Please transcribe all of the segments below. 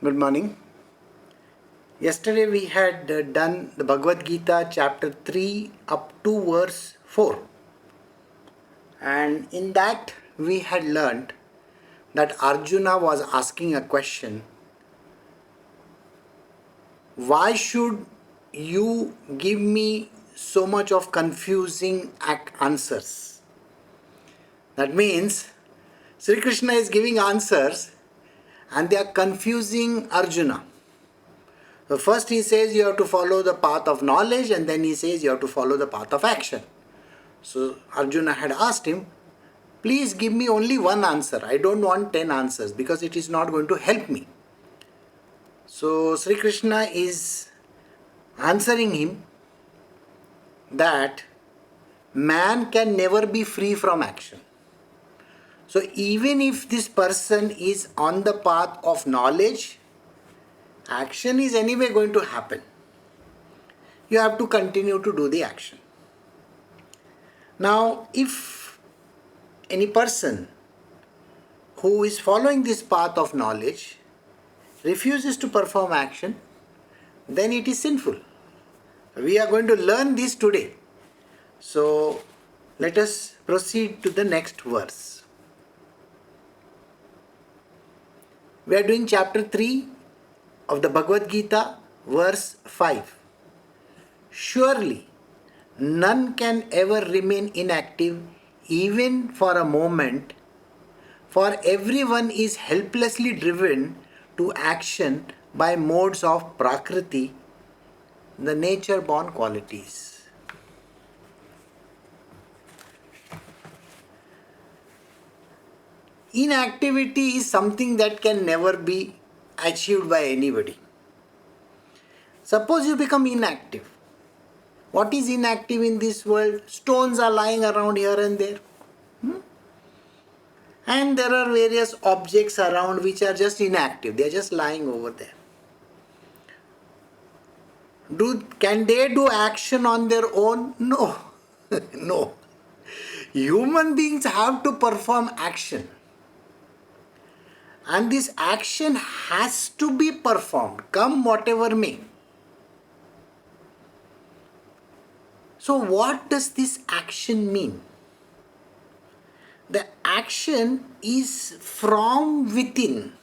Good morning. Yesterday we had done the Bhagavad Gita chapter 3 up to verse 4. And in that we had learnt that Arjuna was asking a question. Why should you give me so much of confusing answers? That means Sri Krishna is giving answers and they are confusing Arjuna. So first he says you have to follow the path of knowledge, and then he says you have to follow the path of action. So Arjuna had asked him, please give me only one answer. I don't want 10 answers because it is not going to help me. So Sri Krishna is answering him that man can never be free from action. So even if this person is on the path of knowledge, action is anyway going to happen. You have to continue to do the action. Now, if any person who is following this path of knowledge refuses to perform action, then it is sinful. We are going to learn this today. So, let us proceed to the next verse. We are doing chapter 3 of the Bhagavad Gita, verse 5. Surely, none can ever remain inactive even for a moment, for everyone is helplessly driven to action by modes of Prakriti, the nature-born qualities. Inactivity is something that can never be achieved by anybody. Suppose you become inactive. What is inactive in this world? Stones are lying around here and there. And there are various objects around which are just inactive. They are just lying over there. Can they do action on their own? No. No. Human beings have to perform action. And this action has to be performed, come whatever may. So what does this action mean? The action is from within.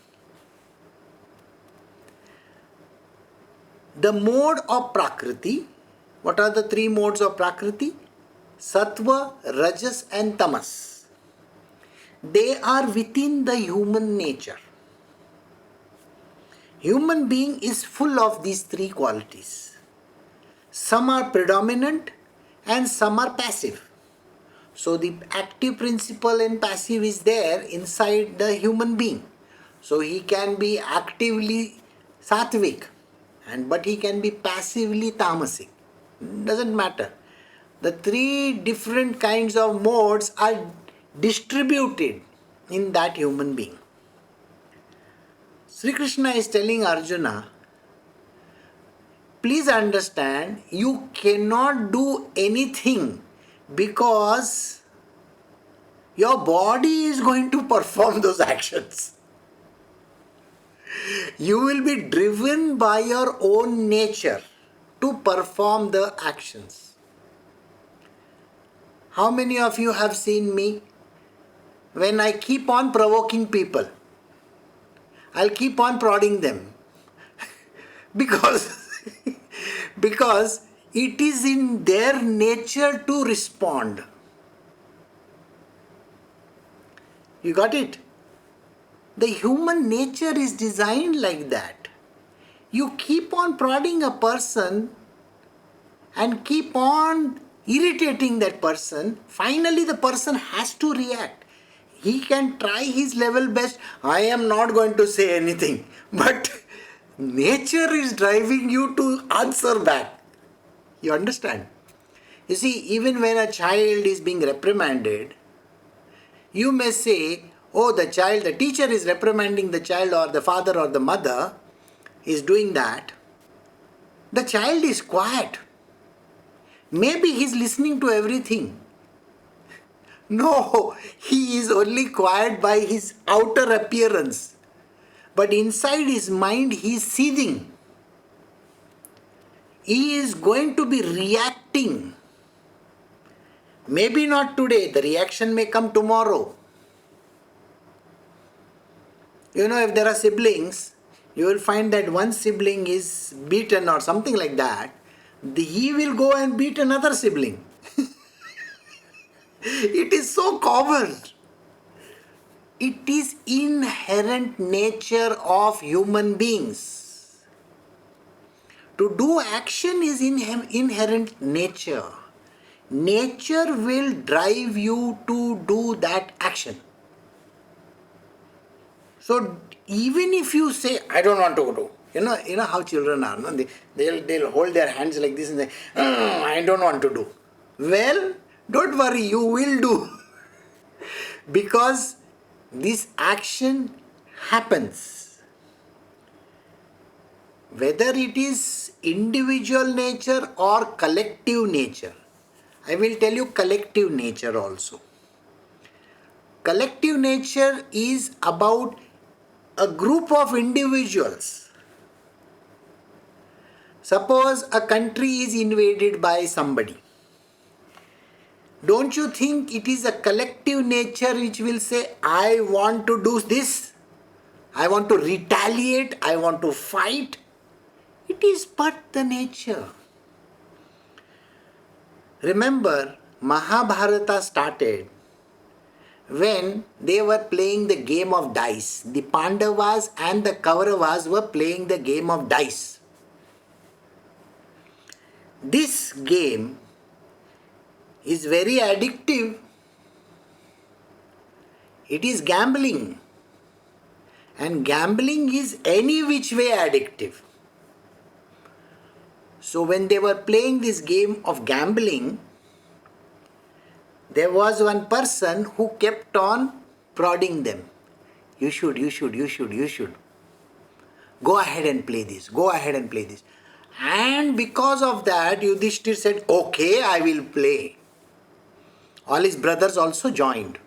The mode of Prakriti, what are the three modes of Prakriti? Sattva, Rajas and Tamas. They are within the human nature. Human being is full of these three qualities. Some are predominant and some are passive. So the active principle and passive is there inside the human being. So he can be actively sattvic, but he can be passively tamasic. Doesn't matter. The three different kinds of modes are distributed in that human being. Sri Krishna is telling Arjuna, please understand, you cannot do anything because your body is going to perform those actions. You will be driven by your own nature to perform the actions. How many of you have seen me when I keep on provoking people? I'll keep on prodding them because it is in their nature to respond. You got it? The human nature is designed like that. You keep on prodding a person and keep on irritating that person, finally the person has to react. He can try his level best. I am not going to say anything, but nature is driving you to answer back. You understand? You see, even when a child is being reprimanded, you may say, oh, the teacher is reprimanding the child, or the father or the mother is doing that. The child is quiet. Maybe he is listening to everything. No, he is only quiet by his outer appearance. But inside his mind he is seething. He is going to be reacting. Maybe not today, the reaction may come tomorrow. If there are siblings, you will find that one sibling is beaten or something like that. He will go and beat another sibling. It is so common. It is inherent nature of human beings. To do action is inherent nature. Nature will drive you to do that action. So even if you say, I don't want to do, you know how children are, no? They'll hold their hands like this and say, I don't want to do. Well, don't worry, you will do. Because this action happens. Whether it is individual nature or collective nature. I will tell you collective nature also. Collective nature is about a group of individuals. Suppose a country is invaded by somebody. Don't you think it is a collective nature which will say, I want to do this, I want to retaliate, I want to fight? It is but the nature. Remember, Mahabharata started when they were playing the game of dice. The Pandavas and the Kauravas were playing the game of dice. This game is very addictive. It is gambling. And gambling is any which way addictive. So when they were playing this game of gambling, there was one person who kept on prodding them. You should. Go ahead and play this. And because of that, Yudhishthir said, okay, I will play. All his brothers also joined.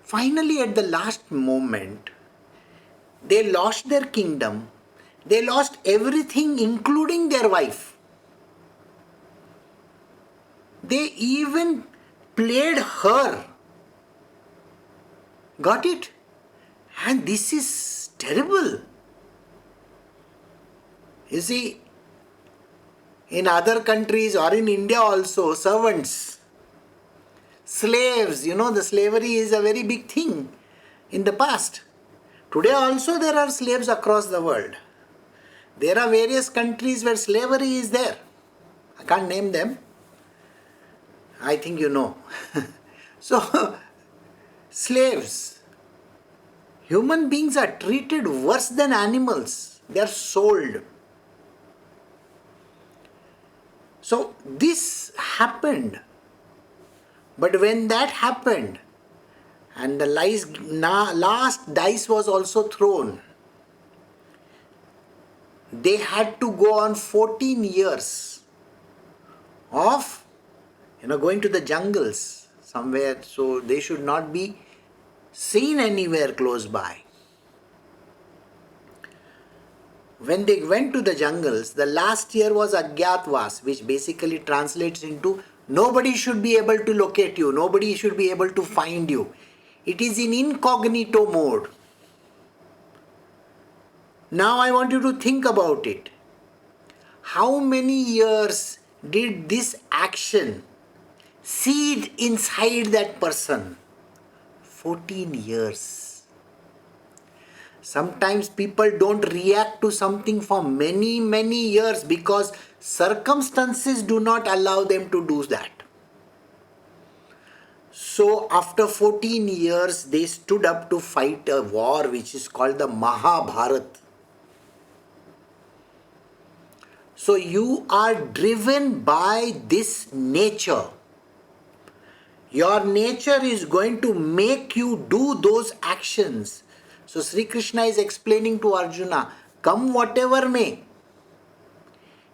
Finally, at the last moment, they lost their kingdom. They lost everything, including their wife. They even played her. Got it? And this is terrible. You see, in other countries or in India also, servants, slaves, the slavery is a very big thing in the past. Today also there are slaves across the world. There are various countries where slavery is there. I can't name them. I think you know. So, slaves. Human beings are treated worse than animals. They are sold. So, this happened. But when that happened, and the last dice was also thrown, they had to go on 14 years of going to the jungles somewhere, so they should not be seen anywhere close by. When they went to the jungles, the last year was Agyatwas, which basically translates into nobody should be able to locate you, nobody should be able to find you. It is in incognito mode. Now I want you to think about it. How many years did this action seed inside that person? 14 years. Sometimes people don't react to something for many, many years because circumstances do not allow them to do that. So after 14 years, they stood up to fight a war which is called the Mahabharata. So you are driven by this nature. Your nature is going to make you do those actions. So Sri Krishna is explaining to Arjuna, come whatever may.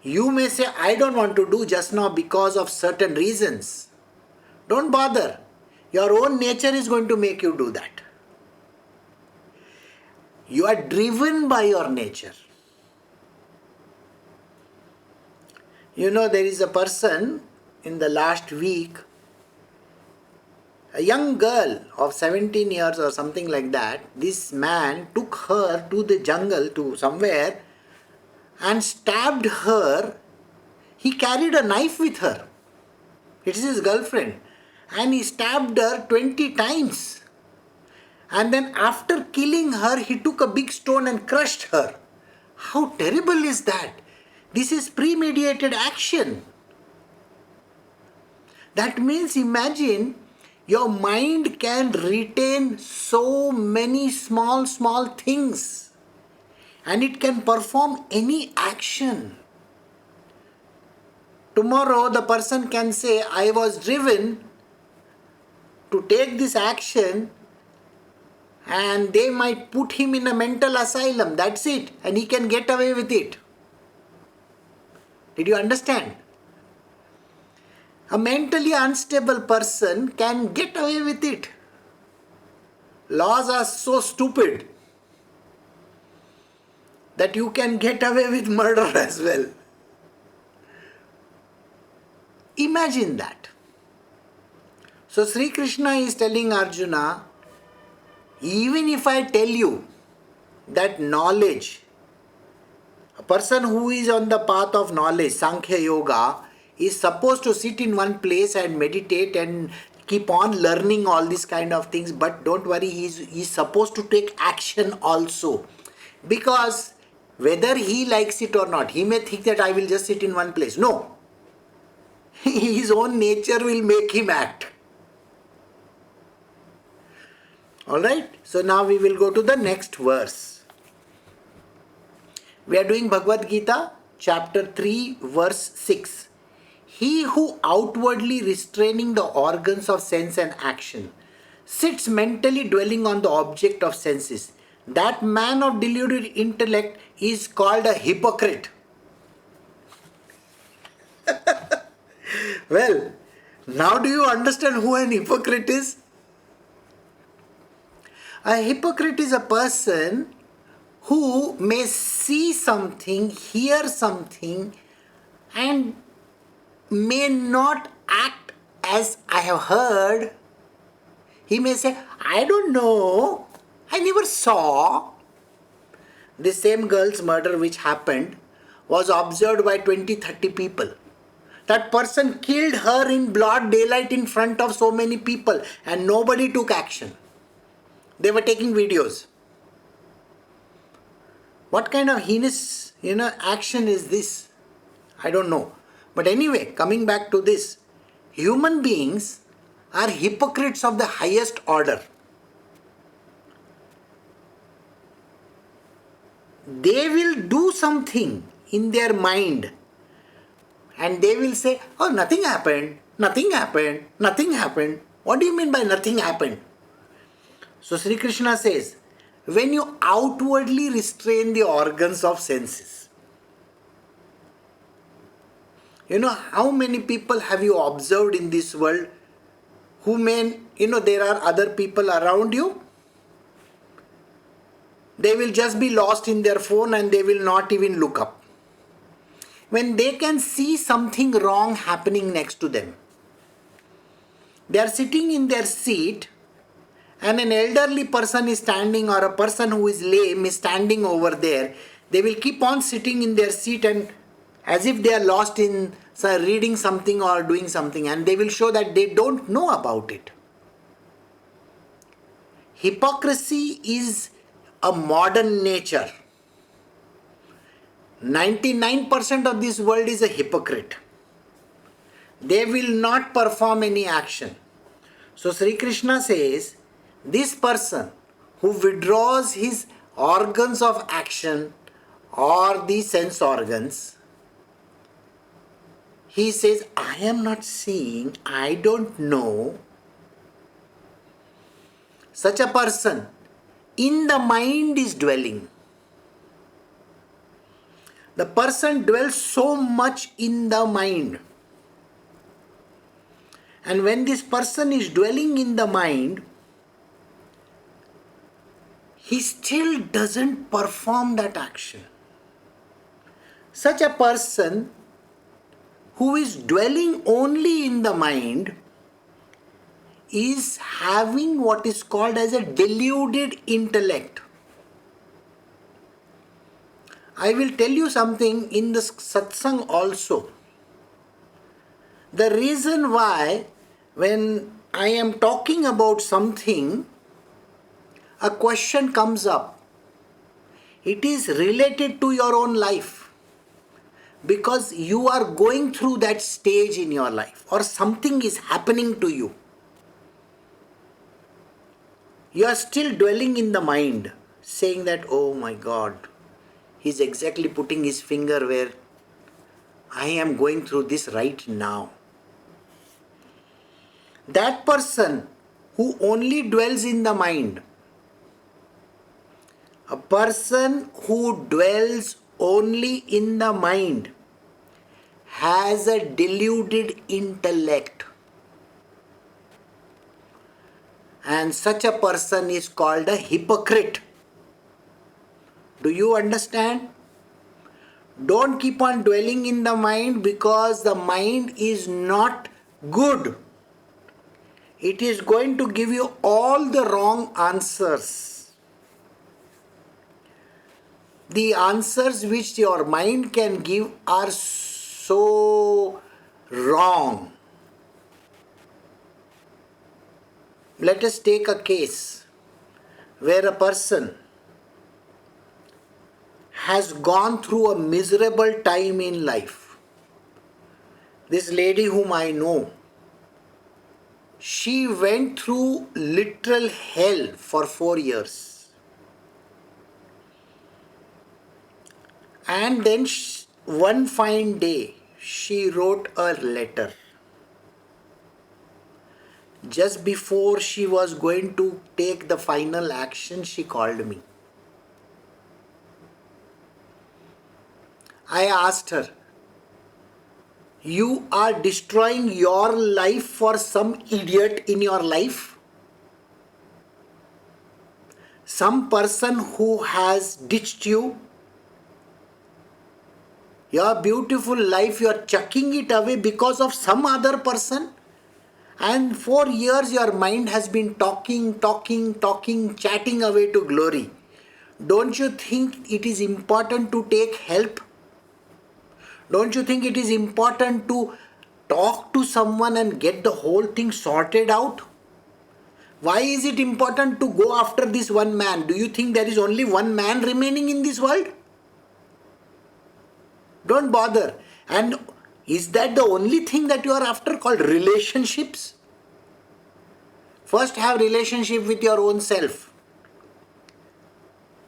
You may say, I don't want to do just now because of certain reasons. Don't bother. Your own nature is going to make you do that. You are driven by your nature. There is a person in the last week, a young girl of 17 years or something like that. This man took her to the jungle, to somewhere, and stabbed her. He carried a knife with her. It is his girlfriend. And he stabbed her 20 times. And then after killing her, he took a big stone and crushed her. How terrible is that? This is premeditated action. That means, imagine, your mind can retain so many small things, and it can perform any action. Tomorrow the person can say, I was driven to take this action, and they might put him in a mental asylum. That's it. And he can get away with it. Did you understand? A mentally unstable person can get away with it. Laws are so stupid that you can get away with murder as well. Imagine that. So Sri Krishna is telling Arjuna, even if I tell you that knowledge, a person who is on the path of knowledge, Sankhya Yoga, is supposed to sit in one place and meditate and keep on learning all these kind of things. But don't worry, he's supposed to take action also. Because whether he likes it or not, he may think that I will just sit in one place. No. His own nature will make him act. Alright, so now we will go to the next verse. We are doing Bhagavad Gita, chapter 3, verse 6. He who outwardly restraining the organs of sense and action sits mentally dwelling on the object of senses, that man of deluded intellect is called a hypocrite. Well, now do you understand who an hypocrite is? A hypocrite is a person who may see something, hear something, and may not act as I have heard. He may say, I don't know, I never saw. The same girl's murder which happened was observed by 20-30 people. That person killed her in broad daylight in front of so many people, and nobody took action. They were taking videos. What kind of heinous, action is this? I don't know. But anyway, coming back to this, human beings are hypocrites of the highest order. They will do something in their mind, and they will say, oh, nothing happened, nothing happened, nothing happened. What do you mean by nothing happened? So Sri Krishna says, when you outwardly restrain the organs of senses, how many people have you observed in this world who may, there are other people around you? They will just be lost in their phone and they will not even look up. When they can see something wrong happening next to them, they are sitting in their seat and an elderly person is standing, or a person who is lame is standing over there. They will keep on sitting in their seat and as if they are lost in reading something or doing something, and they will show that they don't know about it. Hypocrisy is a modern nature. 99% of this world is a hypocrite. They will not perform any action. So Sri Krishna says, this person who withdraws his organs of action or the sense organs, he says, I am not seeing, I don't know. Such a person in the mind is dwelling. The person dwells so much in the mind. And when this person is dwelling in the mind, he still doesn't perform that action. Such a person who is dwelling only in the mind is having what is called as a deluded intellect. I will tell you something in this satsang also. The reason why when I am talking about something, a question comes up. It is related to your own life because you are going through that stage in your life or something is happening to you. You are still dwelling in the mind, saying that, oh my God, he's exactly putting his finger where I am going through this right now. That person who only dwells in the mind, a person who dwells only in the mind has a deluded intellect. And such a person is called a hypocrite. Do you understand? Don't keep on dwelling in the mind because the mind is not good. It is going to give you all the wrong answers. The answers which your mind can give are so wrong. Let us take a case where a person has gone through a miserable time in life. This lady whom I know, she went through literal hell for 4 years. And then one fine day, she wrote a letter. Just before she was going to take the final action, she called me. I asked her, you are destroying your life for some idiot in your life? Some person who has ditched you? Your beautiful life, you are chucking it away because of some other person? And 4 years your mind has been talking, chatting away to glory. Don't you think it is important to take help? Don't you think it is important to talk to someone and get the whole thing sorted out? Why is it important to go after this one man? Do you think there is only one man remaining in this world? Don't bother. And is that the only thing that you are after called relationships? First have relationship with your own self.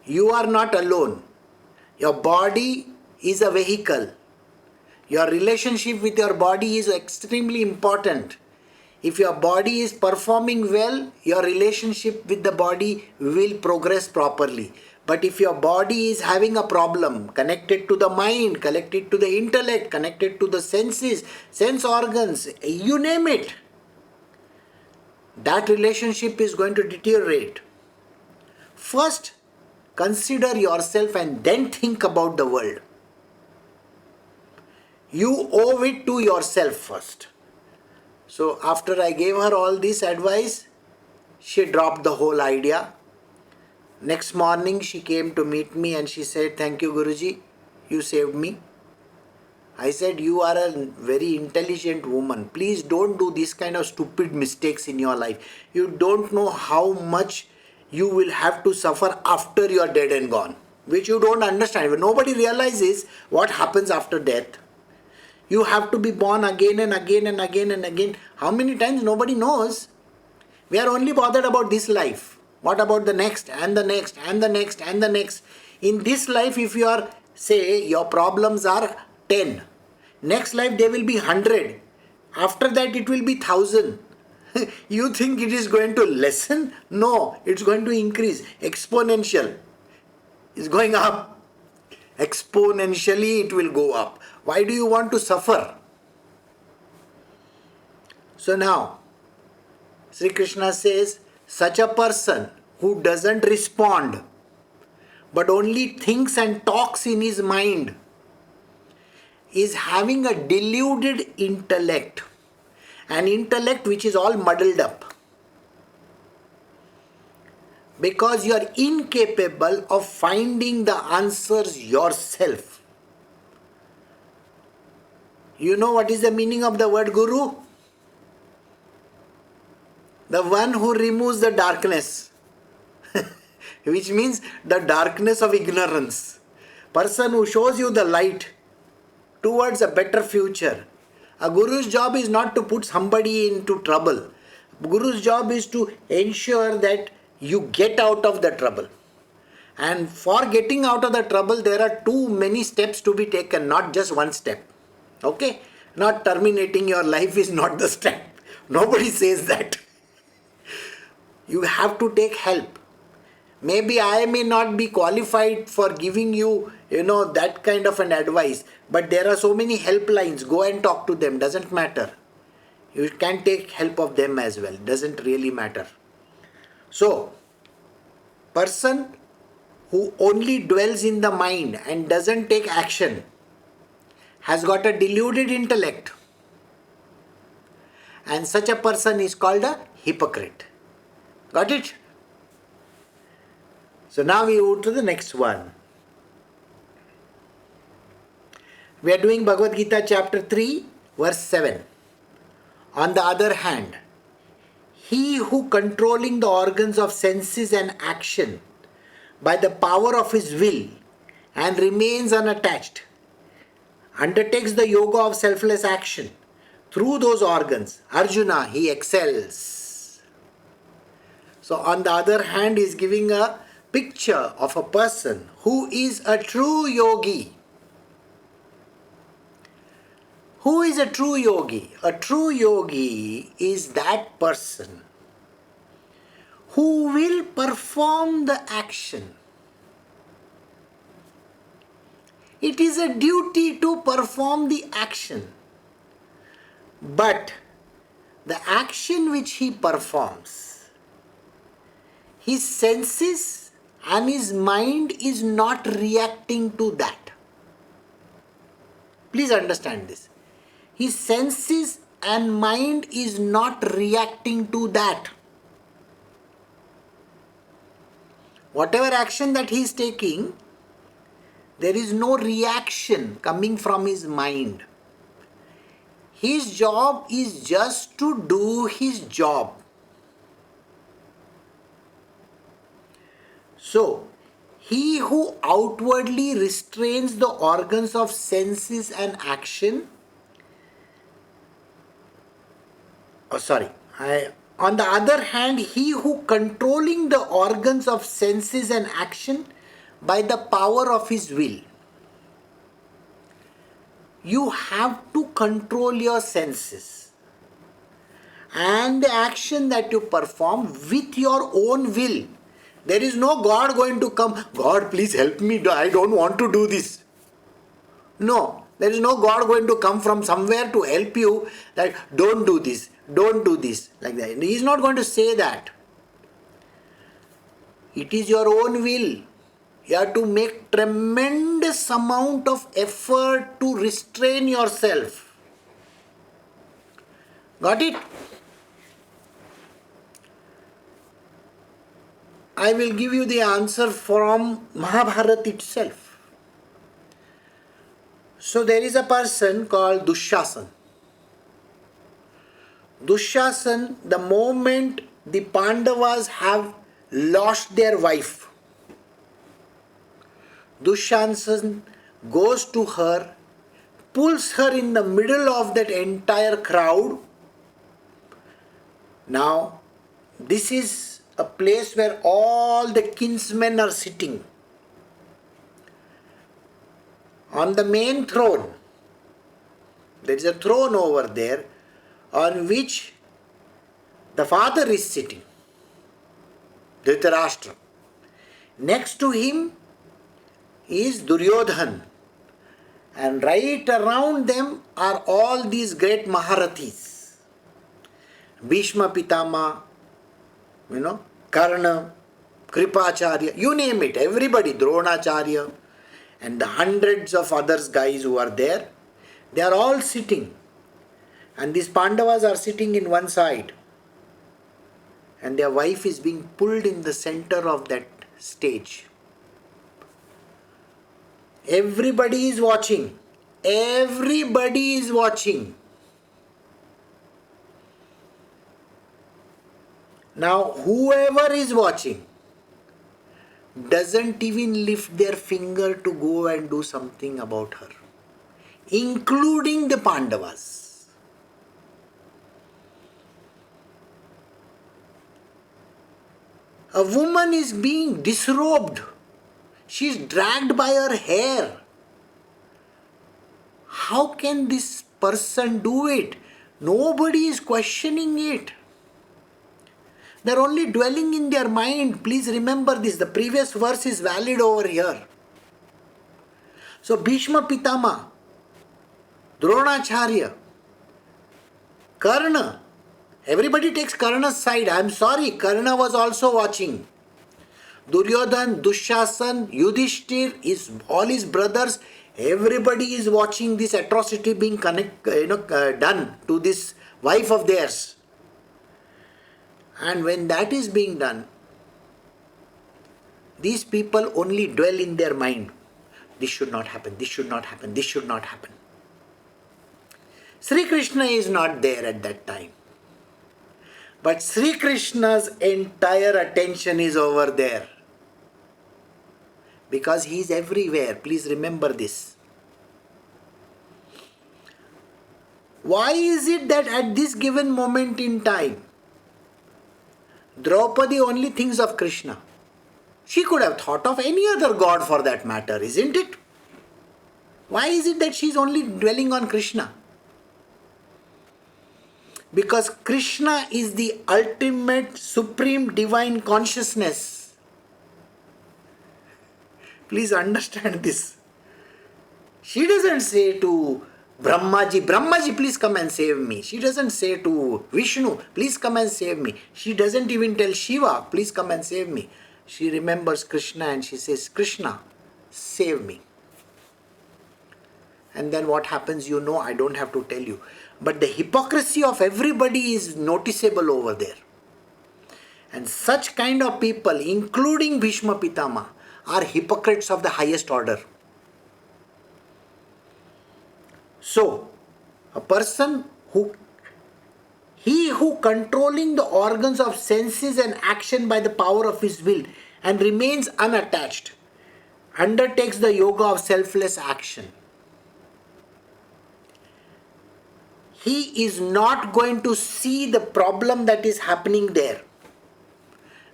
You are not alone. Your body is a vehicle. Your relationship with your body is extremely important. If your body is performing well, your relationship with the body will progress properly. But if your body is having a problem, connected to the mind, connected to the intellect, connected to the senses, sense organs, you name it, that relationship is going to deteriorate. First, consider yourself and then think about the world. You owe it to yourself first. So after I gave her all this advice, she dropped the whole idea. Next morning she came to meet me and she said, thank you Guruji, you saved me. I said, you are a very intelligent woman. Please don't do this kind of stupid mistakes in your life. You don't know how much you will have to suffer after you are dead and gone, which you don't understand. Nobody realizes what happens after death. You have to be born again and again and again and again. How many times? Nobody knows. We are only bothered about this life. What about the next and the next and the next and the next? In this life, if you are, say, your problems are 10. Next life, they will be 100. After that, it will be 1,000. You think it is going to lessen? No, it's going to increase. Exponential. It's going up. Exponentially, it will go up. Why do you want to suffer? So now, Sri Krishna says, such a person who doesn't respond but only thinks and talks in his mind is having a deluded intellect, an intellect which is all muddled up, because you are incapable of finding the answers yourself. You know what is the meaning of the word guru? The one who removes the darkness, which means the darkness of ignorance. Person who shows you the light towards a better future. A guru's job is not to put somebody into trouble. Guru's job is to ensure that you get out of the trouble. And for getting out of the trouble, there are too many steps to be taken, not just one step. Okay? Not terminating your life is not the step. Nobody says that. You have to take help. Maybe I may not be qualified for giving you, that kind of an advice. But there are so many helplines. Go and talk to them. Doesn't matter. You can take help of them as well. Doesn't really matter. So, person who only dwells in the mind and doesn't take action has got a deluded intellect. And such a person is called a hypocrite. Got it? So now we move to the next one. We are doing Bhagavad Gita chapter 3 verse 7. On the other hand, he who controlling the organs of senses and action by the power of his will and remains unattached, undertakes the yoga of selfless action through those organs. Arjuna, he excels. So on the other hand, he is giving a picture of a person who is a true yogi. Who is a true yogi? A true yogi is that person who will perform the action. It is a duty to perform the action. But the action which he performs, his senses and his mind is not reacting to that. Please understand this. His senses and mind is not reacting to that. Whatever action that he is taking, there is no reaction coming from his mind. His job is just to do his job. So, he who outwardly restrains the organs of senses and action, on the other hand, he who controlling the organs of senses and action by the power of his will. You have to control your senses and the action that you perform with your own will. There is no God going to come, God please help me, I don't want to do this. No, there is no God going to come from somewhere to help you that don't do this, like that. He is not going to say that. It is your own will. You have to make tremendous amount of effort to restrain yourself. Got it? I will give you the answer from Mahabharata itself. So there is a person called Dushyasan. Dushyasan, the moment the Pandavas have lost their wife, Dushyasan goes to her, pulls her in the middle of that entire crowd. Now, this is a place where all the kinsmen are sitting. On the main throne, there is a throne over there on which the father is sitting, Dhritarashtra. Next to him is Duryodhan, and right around them are all these great Maharathis. Bhishma Pitama, Karna, Kripacharya, you name it, everybody, Dronacharya, and the hundreds of others guys who are there, they are all sitting. And these Pandavas are sitting in one side. And their wife is being pulled in the center of that stage. Everybody is watching. Everybody is watching. Now, whoever is watching doesn't even lift their finger to go and do something about her, including the Pandavas. A woman is being disrobed. She is dragged by her hair. How can this person do it? Nobody is questioning it. They are only dwelling in their mind. Please remember this. The previous verse is valid over here. So Bhishma Pitama, Dronacharya, Karna. Everybody takes Karna's side. I am sorry, Karna was also watching. Duryodhan, Dushasan, Yudhishthir, all his brothers, everybody is watching this atrocity being done to this wife of theirs. And when that is being done, these people only dwell in their mind. This should not happen, this should not happen, this should not happen. Sri Krishna is not there at that time. But Sri Krishna's entire attention is over there. Because he is everywhere. Please remember this. Why is it that at this given moment in time, Draupadi only thinks of Krishna? She could have thought of any other god for that matter, isn't it? Why is it that she is only dwelling on Krishna? Because Krishna is the ultimate supreme divine consciousness. Please understand this. She doesn't say to Brahmaji, please come and save me. She doesn't say to Vishnu, please come and save me. She doesn't even tell Shiva, please come and save me. She remembers Krishna and she says, Krishna, save me. And then what happens, I don't have to tell you. But the hypocrisy of everybody is noticeable over there. And such kind of people, including Bhishma Pitama, are hypocrites of the highest order. So, a person who controlling the organs of senses and action by the power of his will and remains unattached, undertakes the yoga of selfless action. He is not going to see the problem that is happening there.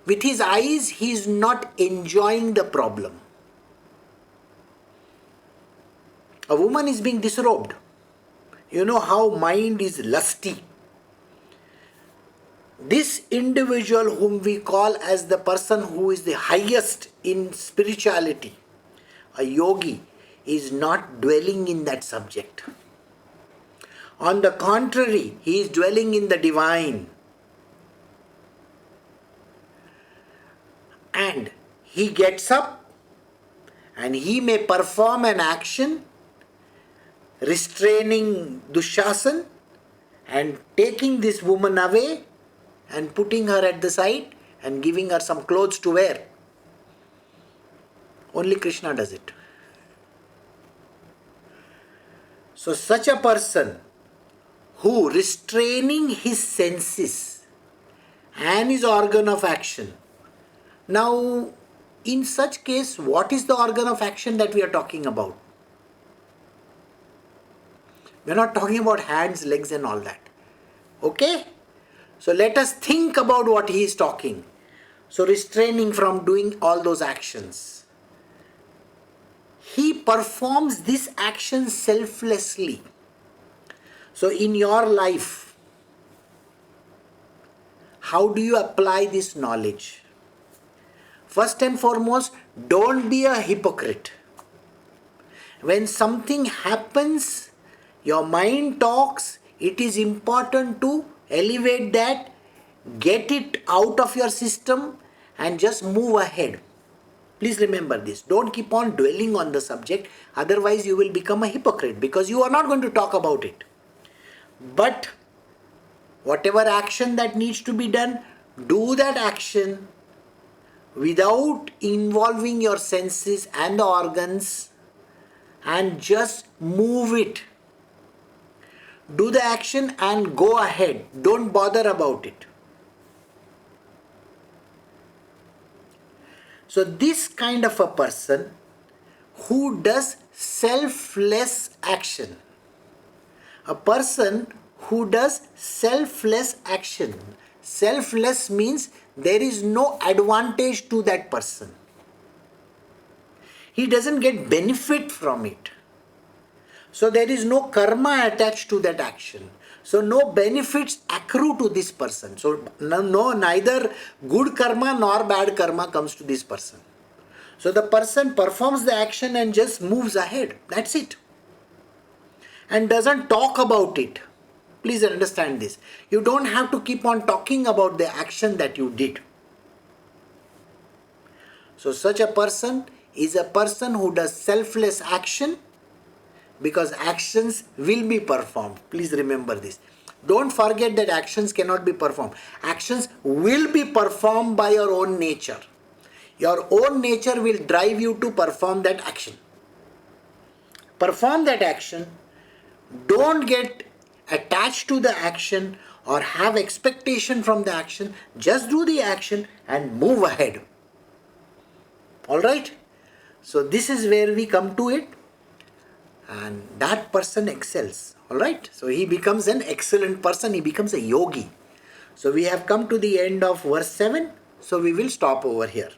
With his eyes, he is not enjoying the problem. A woman is being disrobed. You know how mind is lusty. This individual whom we call as the person who is the highest in spirituality, a yogi, is not dwelling in that subject. On the contrary, he is dwelling in the divine. And he gets up and he may perform an action restraining Dushasan and taking this woman away and putting her at the side and giving her some clothes to wear. Only Krishna does it. So such a person who restraining his senses and his organ of action. Now, in such case, what is the organ of action that we are talking about? We are not talking about hands, legs and all that. Okay? So let us think about what he is talking. So restraining from doing all those actions. He performs this action selflessly. So in your life, how do you apply this knowledge? First and foremost, don't be a hypocrite. When something happens, your mind talks, it is important to elevate that, get it out of your system and just move ahead. Please remember this. Don't keep on dwelling on the subject, otherwise you will become a hypocrite because you are not going to talk about it. But whatever action that needs to be done, do that action without involving your senses and the organs, and just move it. Do the action and go ahead. Don't bother about it. So this kind of a person who does selfless action, a person who does selfless action. Selfless means there is no advantage to that person. He doesn't get benefit from it. So there is no karma attached to that action. So no benefits accrue to this person. So neither good karma nor bad karma comes to this person. So the person performs the action and just moves ahead. That's it. And doesn't talk about it. Please understand this. You don't have to keep on talking about the action that you did. So such a person is a person who does selfless action, because actions will be performed. Please remember this. Don't forget that actions cannot be performed. Actions will be performed by your own nature. Your own nature will drive you to perform that action. Perform that action. Don't get attached to the action or have expectation from the action. Just do the action and move ahead. Alright? So this is where we come to it. And that person excels. Alright? So he becomes an excellent person. He becomes a yogi. So we have come to the end of verse 7. So we will stop over here.